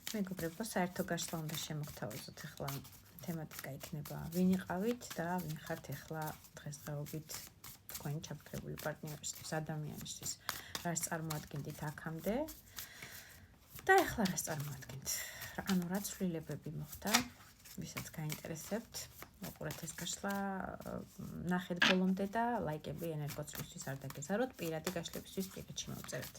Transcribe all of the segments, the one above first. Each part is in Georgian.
მეგობრებო, საერთო გაშლა უნდა შემოგთავაზოთ. ახლა თემატიკა იქნება ვინ იყავით და ვინ ხართ ახლა დღესდღეობით თქვენი ჩაფიქრებული პარტნიორისთვის, ადამიანისთვის. რას წარმოადგენთ აქამდე და ახლა რას წარმოადგენთ? ანუ რა ცვლილებები მოხდა, ვისაც გაინტერესებთ, მოყურეთ ეს გაშლა, ნახეთ ბოლომდე და ლაიკები ენერგოცვლისთვის არ დაგეზაროთ, პირადი გაშლებისთვის პირადში მოვწერეთ.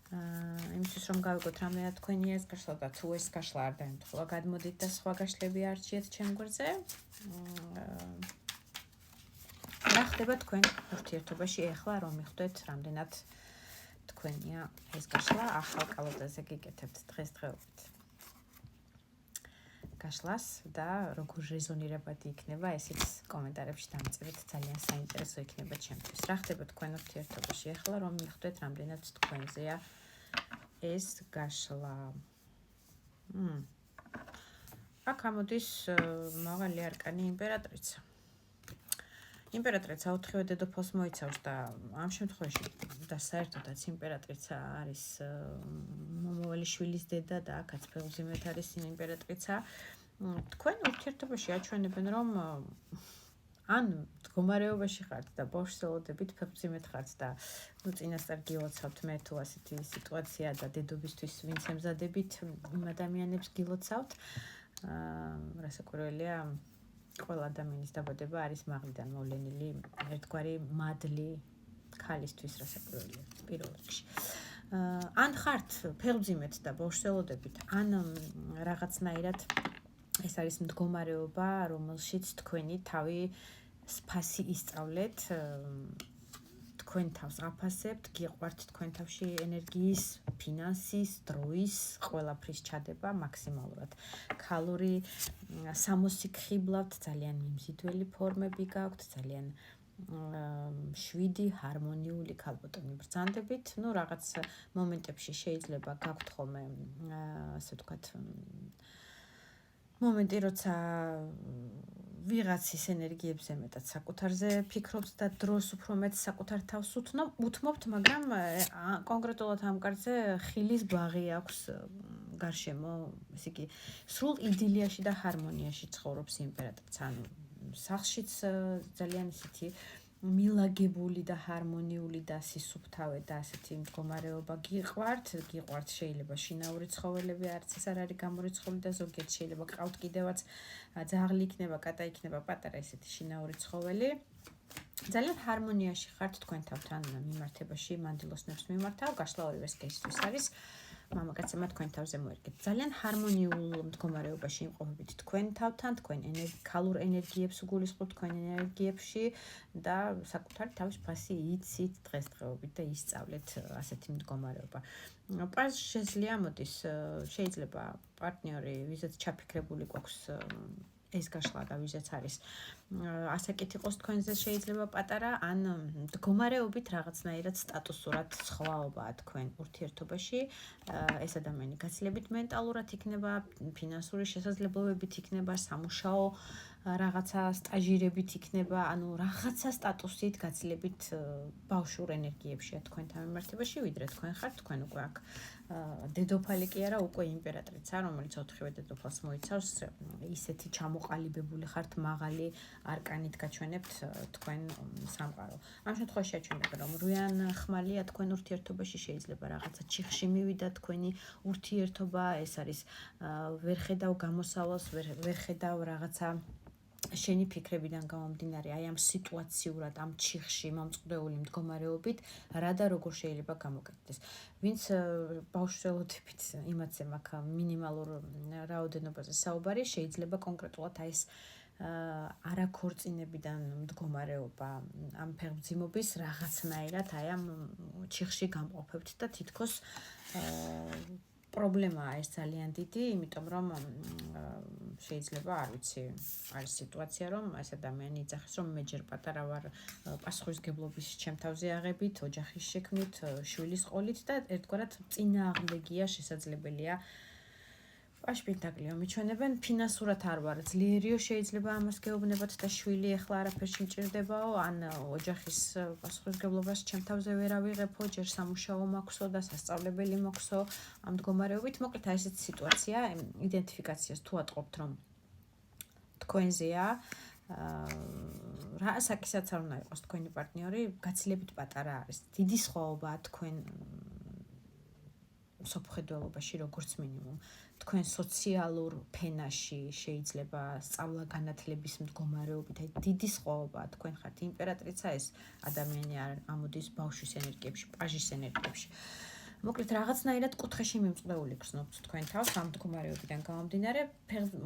იმისთვის რომ გავიგოთ რამეა თქვენი ეს გაშლა და თუ ეს გაშლა არ დაემთხვა, გადმოდით და სხვა გაშლები არჩიეთ ჩემ გვერდზე. რა ხდება თქვენ ურთიერთობაში ახლა რომ მიხვდეთ რამდენად თქვენია ეს გაშლა, ახალ კალოდაზე გიკეთებთ დღესდღეობით გაშლას და როგორ რეზონირებადი იქნება, ესეც კომენტარებში დამწერეთ, ძალიან საინტერესო იქნება ჩემთვის. რა ხდება თქვენ ურთიერთობაში ახლა რომ მიხვდეთ რამდენად თქვენზეა ეს გაშლა. აქ ამოდის მაღალი არკანი იმპერატრიცა. იმპერატრიცა 4-ვე დედოფალს მოიცავს და ამ შემთხვევაში და საერთოდაც იმპერატრიცა არის მომავალი შვილის დედა და აქაც ფეხბურთით არის იმპერატრიცა. თქვენ ურთიერთობაში აჩვენებენ რომ ან მდგომარეობაში ხართ და ბავშვს ელოდებით ფეხბურთით ხართ და წინასწარ გილოცავთ მე თუ ასეთი სიტუაცია და დედობისთვის ვინც ემზადებით იმ ადამიანებს გილოცავთ. რასაკვირველია ყველა ადამიანის დაბადება არის მაღლიდან მოვლენილი ერთგვარი მადლი ქალისთვის რასაკვირველია პირველ რიგში. ან ხართ ფეხბურთით და ბავშვს ელოდებით, ან რაღაცნაირად ეს არის მდგომარეობა, რომელშიც თქვენი თავი სფასი ისწავლეთ, თქვენ თავს აფასებთ, გიყვართ თქვენ თავში ენერგიის, ფინანსის, დროის, ყველაფრის ჩადება მაქსიმალურად. ქალური სამოსიქხიბლავთ, ძალიან მიმზიდველი ფორმები გაქვთ, ძალიან შვიდი, ჰარმონიული ქალბატონი ბრძანდებით. ნუ რაღაც მომენტებში შეიძლება გაქვთ ხოლმე, ასე ვთქვათ, მომენტი, როცა ვიღაცის ენერგიებზე მეტად საკუთარზე ფიქრობთ და დროს უფრო მეტ საკუთარ თავს უთმობთ, მაგრამ კონკრეტულად ამ კარზე ხილის ბაღი აქვს გარშემო, ესე იგი, სრულ იდილიაში და ჰარმონიაში ცხოვრობს იმპერატრიცა. ანუ სახლშიც ძალიან ისეთი მილაგებული და ჰარმონიული და სისუფთავე და ასეთი მდგომარეობა გიყვართ შეიძლება შინაური ცხოველები, არც ეს არ არის გამორიცხული და ზოგიერთ შეიძლება ყავთ კიდევაც ძაღლი იქნება, კატა იქნება, პატარა ესეთი შინაური ცხოველი. ძალიან ჰარმონიაში ხართ თქვენ თავთან მიმართებაში, მანდილოსნებს მიმართავ, გაშლა ორივეს კეისთვის არის. მამაკაცებმა თქვენ თავზე მოერგეთ. ძალიან ჰარმონიულ მდგომარეობაში იმყოფებით თქვენ თავთან, თქვენ ქალურ ენერგიებს გულისხმობთ თქვენ ენერგიებში და საკუთარი თავის ფასი იცით დღესდღეობით და ისწავლეთ ასეთი მდგომარეობა. პასუხი მოდის, შეიძლება პარტნიორი, ვიზაც ჩაფიქრებული გვაქვს ეს გაშლა და ვიზაც არის ასაკით იყოს თქვენზე შეიძლება პატარა, ან მდგომარეობით რაღაცნაირად სტატუსურად სხვაობაა თქვენ ურთიერთობაში. ეს ადამიანი გაცილებით მენტალურად იქნება, ფინანსური შესაძლებლობებით იქნება, სამუშაო რაღაცა სტაჟირებით იქნება, ანუ რაღაცა სტატუსით გაცილებით ბავშვურ ენერგიებშია თქვენთან მიმართებაში, ვიდრე თქვენ ხართ, თქვენ უკვე აქ დედოფალი კი არა, უკვე იმპერატრიცა, რომელიც 4-ვე დედოფალს მოიცავს, ისეთი ჩამოყალიბებული ხართ, მაღალი არკანით გაჩვენებთ თქვენ სამყარო. ამ შემთხვევაში აჩვენებენ რომ რუიან ხმალია თქვენ ურთიერთობაში, შეიძლება რაღაცა ჩიხში მივიდა თქვენი ურთიერთობა, ეს არის ვერ ხედავ გამოსავალს, ვერ ხედავ რაღაცა შენი ფიქრებიდან გამომდინარე, აი ამ სიტუაციურად, ამ ჩიხში მომწყდეული მდგომარეობით, რა და როგორ შეიძლება გამოკეთდეს. ვინც ბავშვს ელოდებით, იმათზე მაქვს მინიმალურ რაოდენობაზე საუბარი, შეიძლება კონკრეტულად აი ეს არაქორწინებიდან მდგომარეობა ამ ფეხბძიმობის რაღაცნაირად აი ამ ჩიხში გამყოფებთ და თითქოს პრობლემაა ეს ძალიან დიდი, იმიტომ რომ შეიძლება, არ ვიცი, არის სიტუაცია, რომ ეს ადამიანი იძახის, რომ მე ჯერ პატარა ვარ პასუხისმგებლობის ჩემ თავზე აღებით, ოჯახის შექმნით, შვილის ყოლით და ერთგვარად წინააღმდეგია შესაძლებელია ვაში პენტაკლიო მიჩვენებენ ფინანსურად არ ვარ ძლიერიო შეიძლება ამას გეუბნებათ და შვილი ახლა არაფერში მჭირდებაო ან ოჯახის პასუხისმგებლობას ჩემ თავზე ვერ ავიღებო ჯერ სამუშაო მაქვსო და სასწავლებელი მაქვსო ამ მდგომარეობით მოკლედ აი ესეთი სიტუაცია იდენტიფიკაციას თუ ატყობთ რომ თქვენზეა რა საკისაც არ უნდა იყოს თქვენი პარტნიორი გაცილებით პატარა არის დიდი სხვაობაა თქვენ სოფხედველობაში როგორც მინიმუმ თქვენ სოციალურ ფენაში შეიძლება სწავლა განათლების მდგომარეობით აი დიდი სხვაობაა თქვენ ხართ იმპერატრიცა ეს ადამიანი არ ამოდის ბავშვის ენერგიებში პაჟის ენერგიებში მოკლედ რაღაცნაირად კუთხეში მიმწყდეული გრძნობთ თქვენ თავს ამ მდგომარეობიდან გამომდინარე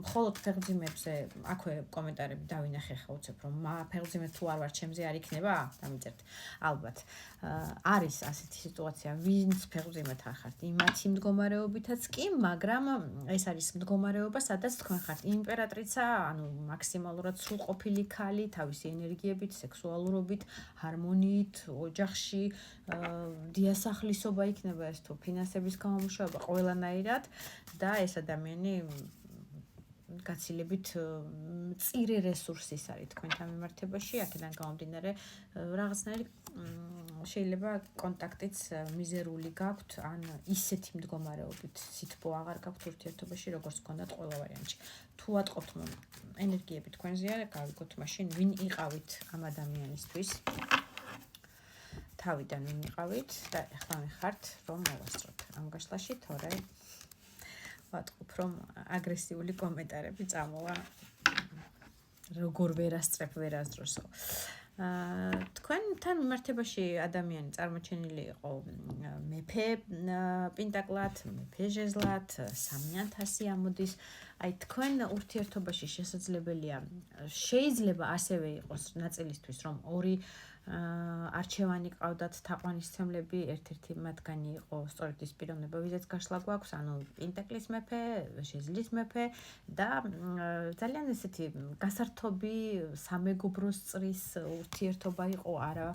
მხოლოდ ფეხმძიმებზე აქვე კომენტარები დავინახე ხა უცებ რომ ფეხმძიმე თუ არ ვარ ჩემზე არ იქნება დამიწერთ ალბათ არის ასეთი სიტუაცია ვინც ფეხმძიმეთან ხართ იმათი მდგომარეობითაც კი მაგრამ ეს არის მდგომარეობა სადაც თქვენ ხართ იმპერატრიცა ანუ მაქსიმალურად სრულყოფილი ქალი თავისი ენერგიებით სექსუალურობით ჰარმონიით ოჯახში დიასახლისობა იქნება ეს თუ ფინანსების გამომუშავება ყველანაირად და ეს ადამიანი გაცილებით მწირე რესურსის არის თქვენთან მიმართებაში აქედან გამომდინარე რაღაცნაირი შეიძლება კონტაქტიც მიზერული გაქვთ ან ისეთი მდგომარეობით სითბო აღარ გაქვთ ურთიერთობაში როგორც გქონდათ ყველა ვარიანტში თუ ატყობთ ენერგიები თქვენზეა გავიგოთ მაშინ ვინ იყავით ამ ადამიანისთვის თავიდან ვინ იყავით და ახლა მიხართ რომ მოვასწროთ ამ გაშლაში თორე ვატყობ რომ აგრესიული კომენტარები წამოვა როგორ ვერასწრებ ვერასდროსო თქვენთან მიმართებაში ადამიანი წარმოჩენილი იყო მეფე პენტაკლად მეფე ჟეზლად 3000 ამოდის აი თქვენ ურთიერთობაში შესაძლებელია შეიძლება ასევე იყოს ნაწილისთვის რომ ორი არჩევანი ყავდათ თაყვანისცემლები ერთ-ერთი მათგანი იყო სწორედ ის პიროვნება ვიზაც გაშლა გვაქვს ანუ პენტაკლის მეფე ჟეზლის მეფე და ძალიან ესეთი გასართობი სამეგობროს წრის ურთიერთობა იყო არა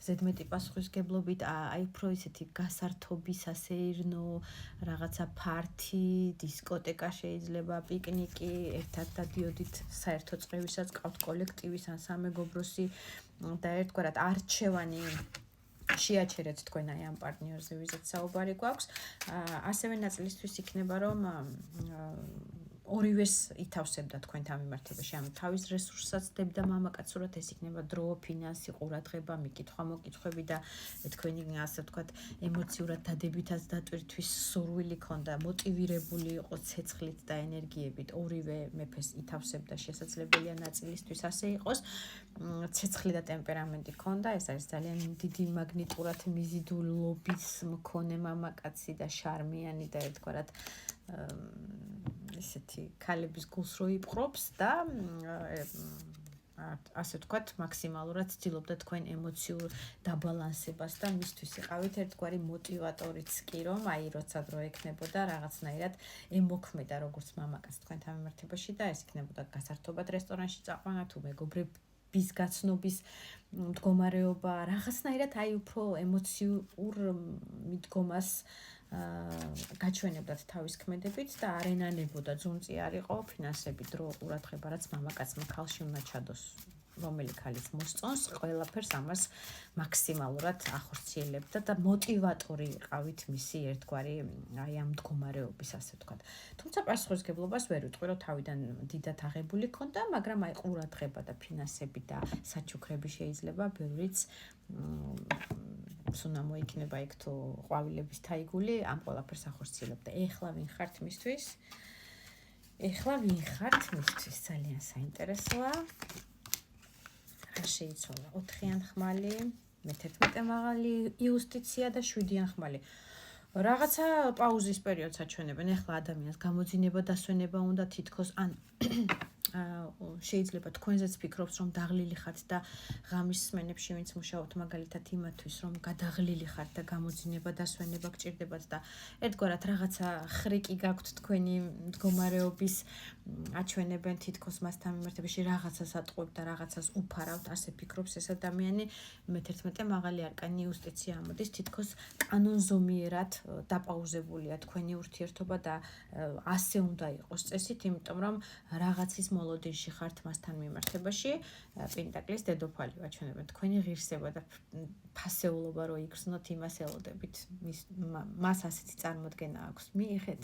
ზედმეტი პასუხისგებლობით აი უფრო ესეთი გასართობი სასეირნო რაღაცა ფართი დისკოტეკა შეიძლება პიკნიკი ერთად დადიოდით საერთო წრევისაც ყავთ კოლექტივის ან სამეგობროსი და ერთგვარად არჩევანი შეაჩერეთ თქვენ აი ამ პარტნიორზე ვიზაც საუბარი გვაქვს ასევე ნაწილისთვის იქნება რომ ორივეს ითავსებდა თქვენთან მიმართებაში ანუ თავის რესურსსაც დებდა მამაკაცურად ეს იქნება დრო ფინანსი ყურადღება მიკითხვა მოკითხვები და თქვენი ასე ვთქვათ ემოციურად დადებითაც დატვირთვის სურვილი ქონდა მოტივირებული იყო ცეცხლით და ენერგიებით ორივე მეფეს ითავსებდა შესაძლებელია ნაწილისთვის ასე იყოს ცეცხლი და ტემპერამენტი ქონდა ეს არის ძალიან დიდი მაგნიტურად მიზიდულობის მქონე მამაკაცი და შარმიანი და ერთგვარად ესეთი ქალების გულს რო იპყრობს და ასე ვთქვათ მაქსიმალურად ცდილობდა თქვენ ემოციურ დაბალანსებას და მისთვის იყავით ერთგვარი მოტივატორიც კი რომ აი როცა დრო ექნებოდა რაღაცნაირად ემოქმედა როგორც მამაკაც თქვენთან მიმართებაში და ეს იქნებოდა გასართობად რესტორანში წაყვანა თუ მეგობრების გაცნობის მდგომარეობა რაღაცნაირად აი უფრო ემოციურ მიდგომას გაჩვენებდათ თავის ქმედებით და არ ენანებოდა ძუნწი არ იყო ფინანსები დრო ყურადღება რაც მამაკაცმა ქალში უნდა ჩადოს რომელი ქალიც მოსწონს ყველაფერს ამას მაქსიმალურად ახორციელებდა და მოტივატორი იყავით მისი ერთგვარი აი ამ მდგომარეობის ასე ვთქვათ თუმცა პასუხისგებლობას ვერ ვიტყვი რომ თავიდან დიდად აღებული ქონდა მაგრამ აი ყურადღება და ფინანსები და საჩუქრები შეიძლება ბევრიც სუნა მოიქნება იქ თუ ყვავილების თაიგული ამ ყველაფერს ახორციელებდა ეხლა ვინ ხართ მისთვის ძალიან საინტერესოა რა შეიცვალა 4-იან ხმალი მე-11 მაღალი იუსტიცია და 7-იან ხმალი რაღაცა პაუზის პერიოდს აჩვენებენ ეხლა ადამიანს გამოძინება დასვენება უნდა თითქოს ან შეიძლება თქვენზეც ფიქრობთ რომ დაღლილი ხართ და ღამის სმენებში ვინც მუშაობთ მაგალითად იმათვის რომ გადაღლილი ხართ და გამოძინება დასვენება გჭირდებათ და ერთგვარად რაღაცა ხრიკი გაქვთ თქვენი მდგომარეობის აჩვენებენ თითქოს მასთან მიმართებაში რაღაცას ატყუებთ და რაღაცას უფარავთ, ასე ფიქრობს ეს ადამიანი. მე-11 მაღალი არკანი იუსტიცია ამოდის, თითქოს კანონზომიერად დაპაუზებულია თქვენი ურთიერთობა და ასე უნდა იყოს წესით, იმიტომ რომ რაღაცის მოლოდინში ხართ მასთან მიმართებაში. პენტაკლის დედოფალი აჩვენებენ თქვენი ღირსება და ფასეულობა რო იგრძნოთ, იმას ელოდებით. მას ასეთი წარმოდგენა აქვს. მიიღეთ.